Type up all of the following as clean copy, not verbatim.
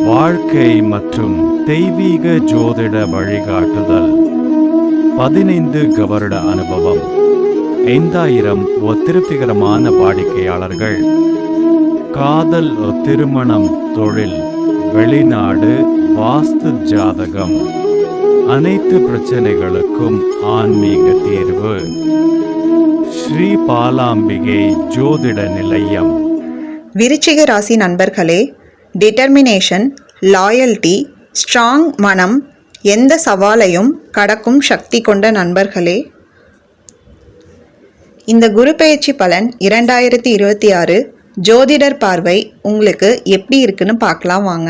வாழ்க்கை மற்றும் தெய்வீக ஜோதிட வழிகாட்டுதல். 15 வருட அனுபவம், 5000 திருப்திகரமான வாடிக்கையாளர்கள், காதல், திருமணம், தொழில், வெளிநாடு, வாஸ்து ஜாதகம், அனைத்து பிரச்சனைகளுக்கும் ஆன்மீக தீர்வு. ஸ்ரீ பாலாம்பிகை ஜோதிட நிலையம். விருச்சிக ராசி நண்பர்களே, டிட்டர்மினேஷன், லாயல்டி, ஸ்ட்ராங் மனம், எந்த சவாலையும் கடக்கும் சக்தி கொண்ட நண்பர்களே. இந்த குரு பெயர்ச்சி பலன் 2026 ஜோதிடர் பார்வை உங்களுக்கு எப்படி இருக்குன்னு பார்க்கலாம் வாங்க.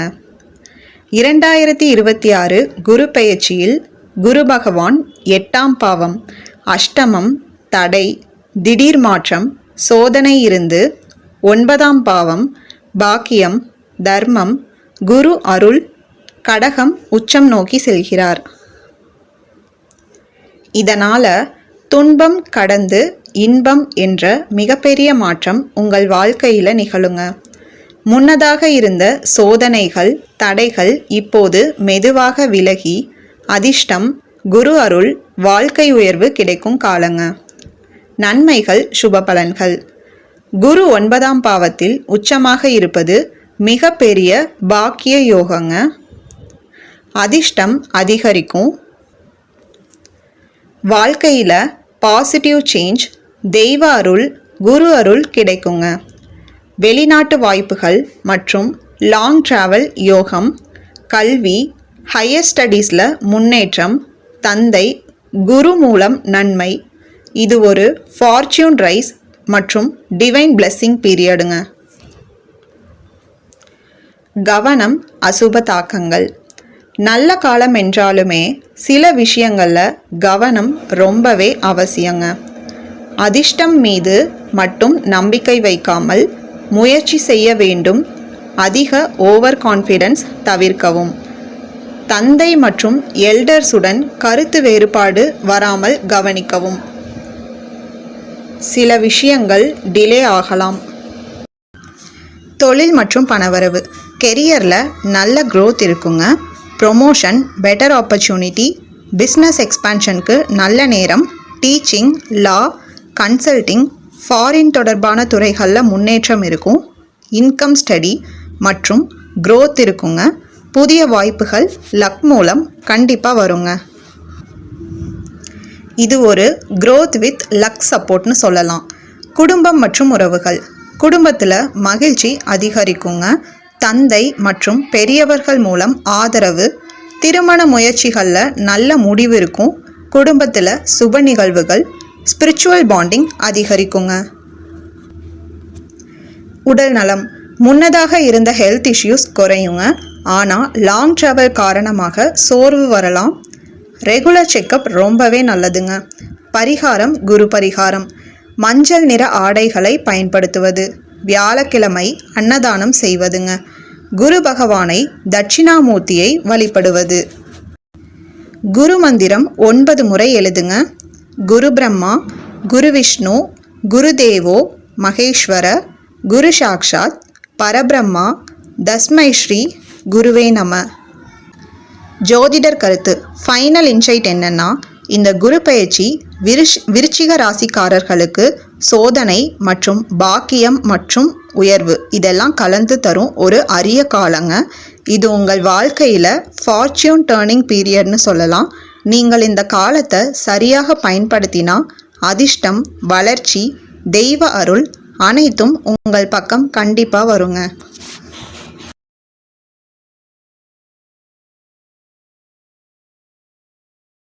2026 குரு பெயர்ச்சியில் குரு பகவான் 8ஆம் பாவம், அஷ்டமம், தடை, திடீர் மாற்றம், சோதனை இருந்து 9ஆம் பாவம், பாக்கியம், தர்மம், குரு அருள், கடகம் உச்சம் நோக்கி செல்கிறார். இதனால துன்பம் கடந்து இன்பம் என்ற மிகப்பெரிய மாற்றம் உங்கள் வாழ்க்கையில் நிகழுங்க. முன்னதாக இருந்த சோதனைகள், தடைகள் இப்போது மெதுவாக விலகி அதிர்ஷ்டம், குரு அருள், வாழ்க்கை உயர்வு கிடைக்கும் காலங்க. நன்மைகள், சுப பலன்கள். குரு 9ஆம் பாவத்தில் உச்சமாக இருப்பது மிக பெரிய பாக்கிய யோகங்க. அதிர்ஷ்டம் அதிகரிக்கும். வாழ்க்கையில் பாசிட்டிவ் சேஞ்ச், தெய்வ அருள், குரு அருள் கிடைக்குங்க. வெளிநாட்டு வாய்ப்புகள் மற்றும் லாங் டிராவல் யோகம். கல்வி, ஹையர் ஸ்டடீஸில் முன்னேற்றம், தந்தை, குரு மூலம் நன்மை. இது ஒரு ஃபார்ச்சூன் ரைஸ் மற்றும் டிவைன் பிளெஸ்ஸிங் பீரியடுங்க. கவனம், அசுப தாக்கங்கள். நல்ல காலம் என்றாலுமே சில விஷயங்களில் கவனம் ரொம்பவே அவசியங்க. அதிர்ஷ்டம் மீது மட்டும் நம்பிக்கை வைக்காமல் முயற்சி செய்ய வேண்டும். அதிக ஓவர் கான்ஃபிடன்ஸ் தவிர்க்கவும். தந்தை மற்றும் எல்டர்ஸுடன் கருத்து வேறுபாடு வராமல் கவனிக்கவும். சில விஷயங்கள் டிலே ஆகலாம். தொழில் மற்றும் பணவரவு. கெரியரில் நல்ல growth இருக்குங்க. ப்ரொமோஷன், பெட்டர் ஆப்பர்ச்சுனிட்டி, பிஸ்னஸ் எக்ஸ்பான்ஷனுக்கு நல்ல நேரம். டீச்சிங், லா, கன்சல்டிங், ஃபாரின் தொடர்பான துறைகளில் முன்னேற்றம் இருக்கும். இன்கம் ஸ்டடி மற்றும் growth இருக்குங்க. புதிய வாய்ப்புகள் லக் மூலம் கண்டிப்பாக வருங்க. இது ஒரு growth வித் லக் சப்போர்ட்னு சொல்லலாம். குடும்பம் மற்றும் உறவுகள். குடும்பத்தில் மகிழ்ச்சி அதிகரிக்குங்க. தந்தை மற்றும் பெரியவர்கள் மூலம் ஆதரவு. திருமண முயற்சிகளில் நல்ல முடிவு இருக்கும். குடும்பத்தில் சுப நிகழ்வுகள், ஸ்பிரிச்சுவல் பாண்டிங் அதிகரிக்குங்க. உடல் நலம். முன்னதாக இருந்த ஹெல்த் இஷ்யூஸ் குறையுங்க. ஆனால் லாங் ட்ராவல் காரணமாக சோர்வு வரலாம். ரெகுலர் செக்கப் ரொம்பவே நல்லதுங்க. பரிகாரம், குரு பரிகாரம். மஞ்சள் நிற ஆடைகளை பயன்படுத்துவது. வியாழக்கிழமை அன்னதானம் செய்வதுங்க. குரு பகவானை, தட்சிணாமூர்த்தியை வழிபடுவது. குரு மந்திரம் 9 முறை எழுதுங்க. குரு பிரம்மா, குரு விஷ்ணு, குரு தேவோ மகேஸ்வர, குரு சாக்ஷாத் பரபிரம்மா, தஸ்மை ஸ்ரீ குருவே நம. ஜோதிடர் கருத்து. ஃபைனல் இன்சைட் என்னன்னா, இந்த குரு பெயர்ச்சி விருச்சிக ராசிக்காரர்களுக்கு சோதனை மற்றும் பாக்கியம் மற்றும் உயர்வு இதெல்லாம் கலந்து தரும் ஒரு அரிய காலங்க. இது உங்கள் வாழ்க்கையில் ஃபார்ச்சூன் டேர்னிங் பீரியட்னு சொல்லலாம். நீங்கள் இந்த காலத்தை சரியாக பயன்படுத்தினா அதிர்ஷ்டம், வளர்ச்சி, தெய்வ அருள் அனைத்தும் உங்கள் பக்கம் கண்டிப்பாக வருங்க.